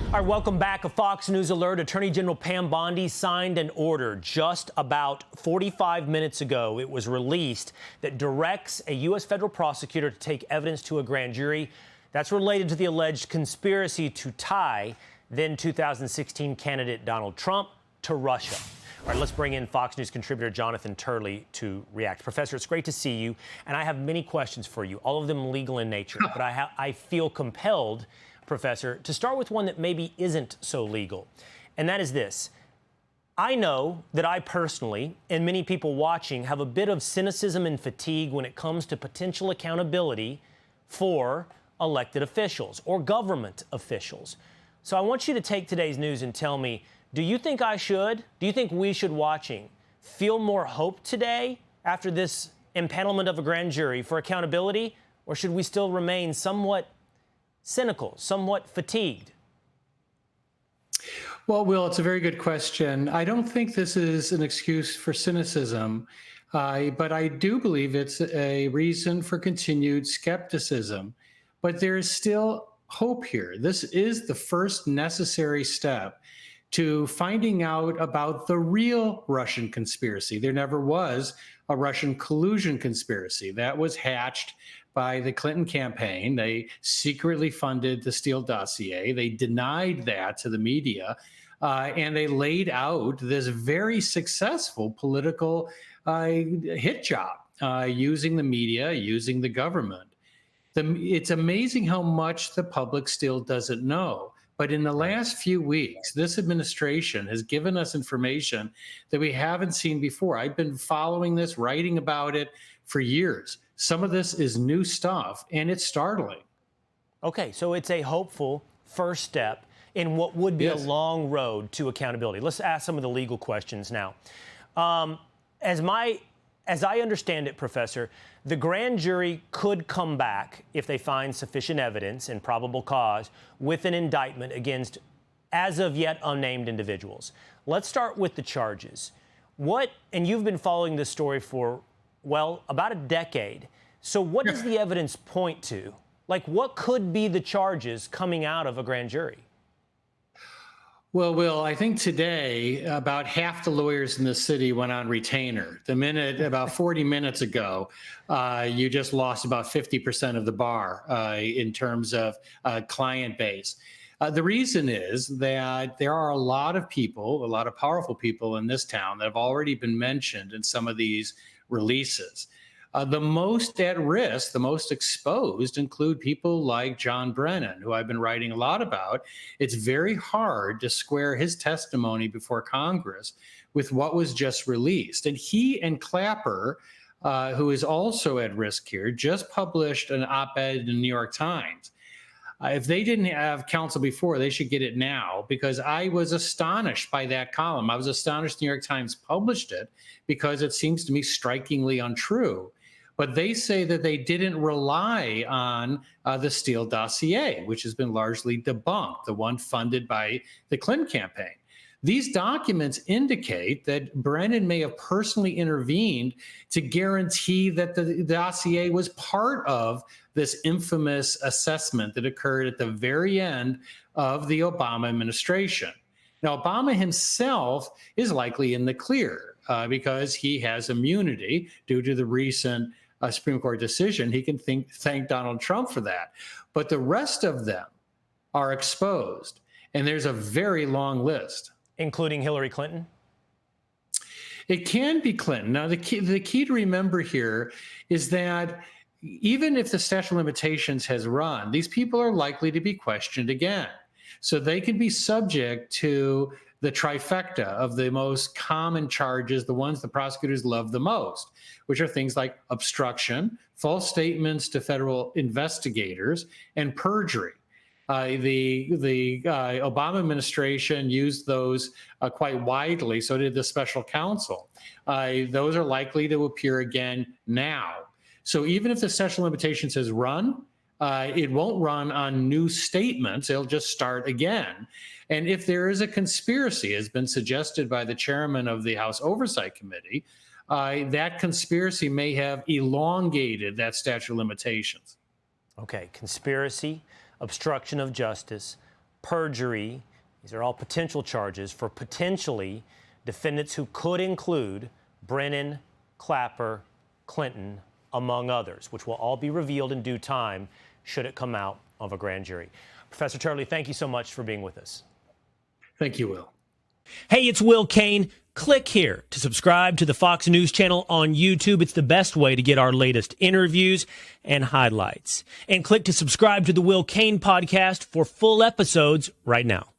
All right, welcome back. A Fox News alert. Attorney General Pam Bondi signed an order just about 45 minutes ago. It was released that directs a U.S. federal prosecutor to take evidence to a grand jury that's related to the alleged conspiracy to tie then 2016 candidate Donald Trump to Russia. All right, let's bring in Fox News contributor Jonathan Turley to react. Professor, it's great to see you, and I have many questions for you, all of them legal in nature, but I feel compelled, Professor, to start with one that maybe isn't so legal, and that is this. I know that I personally, and many people watching, have a bit of cynicism and fatigue when it comes to potential accountability for elected officials or government officials. So I want you to take today's news and tell me, do you think we should, watching, feel more hope today after this impanelment of a grand jury for accountability, or should we still remain somewhat cynical, somewhat fatigued? Well, Will, it's a very good question. I don't think this is an excuse for cynicism, but I do believe it's a reason for continued skepticism. But there is still hope here. This is the first necessary step to finding out about the real Russian conspiracy. There never was a Russian collusion conspiracy. That was hatched by the Clinton campaign. They secretly funded the Steele dossier. They denied that to the media, and they laid out this very successful political hit job using the media, using the government. It's amazing how much the public still doesn't know. But in the last few weeks, this administration has given us information that we haven't seen before. I've been following this, writing about it for years. Some of this is new stuff, and it's startling. Okay, so it's a hopeful first step in what would be a long road to accountability. Let's ask some of the legal questions now. As I understand it, Professor, the grand jury could come back, if they find sufficient evidence and probable cause, with an indictment against as of yet unnamed individuals. Let's start with the charges. And you've been following this story for, well, about a decade. So what does the evidence point to? Like, what could be the charges coming out of a grand jury? Well, Will, I think today about half the lawyers in the city went on retainer. The minute about 40 minutes ago, you just lost about 50% of the bar in terms of client base. The reason is that there are a lot of people, a lot of powerful people in this town that have already been mentioned in some of these releases. The most at risk, the most exposed, include people like John Brennan, who I've been writing a lot about. It's very hard to square his testimony before Congress with what was just released. And he and Clapper, who is also at risk here, just published an op-ed in the New York Times. If they didn't have counsel before, they should get it now, because I was astonished by that column. I was astonished the New York Times published it because it seems to me strikingly untrue. But they say that they didn't rely on the Steele dossier, which has been largely debunked, the one funded by the Clinton campaign. These documents indicate that Brennan may have personally intervened to guarantee that the dossier was part of this infamous assessment that occurred at the very end of the Obama administration. Now, Obama himself is likely in the clear because he has immunity due to the recent Supreme Court decision. He can thank Donald Trump for that. But the rest of them are exposed, and there's a very long list. Including Hillary Clinton? It can be Clinton. Now, the key to remember here is that even if the statute of limitations has run, these people are likely to be questioned again. So they can be subject to the trifecta of the most common charges, the ones the prosecutors love the most, which are things like obstruction, false statements to federal investigators, and perjury. The Obama administration used those quite widely, so did the special counsel. Those are likely to appear again now. So even if the statute of limitations has run, it won't run on new statements. It'll just start again. And if there is a conspiracy, as been suggested by the chairman of the House Oversight Committee, that conspiracy may have elongated that statute of limitations. Okay, conspiracy, obstruction of justice, perjury. These are all potential charges for potentially defendants who could include Brennan, Clapper, Clinton, among others, which will all be revealed in due time should it come out of a grand jury. Professor Turley, thank you so much for being with us. Thank you, Will. Hey, it's Will Cain. Click here to subscribe to the Fox News channel on YouTube. It's the best way to get our latest interviews and highlights. And click to subscribe to the Will Cain podcast for full episodes right now.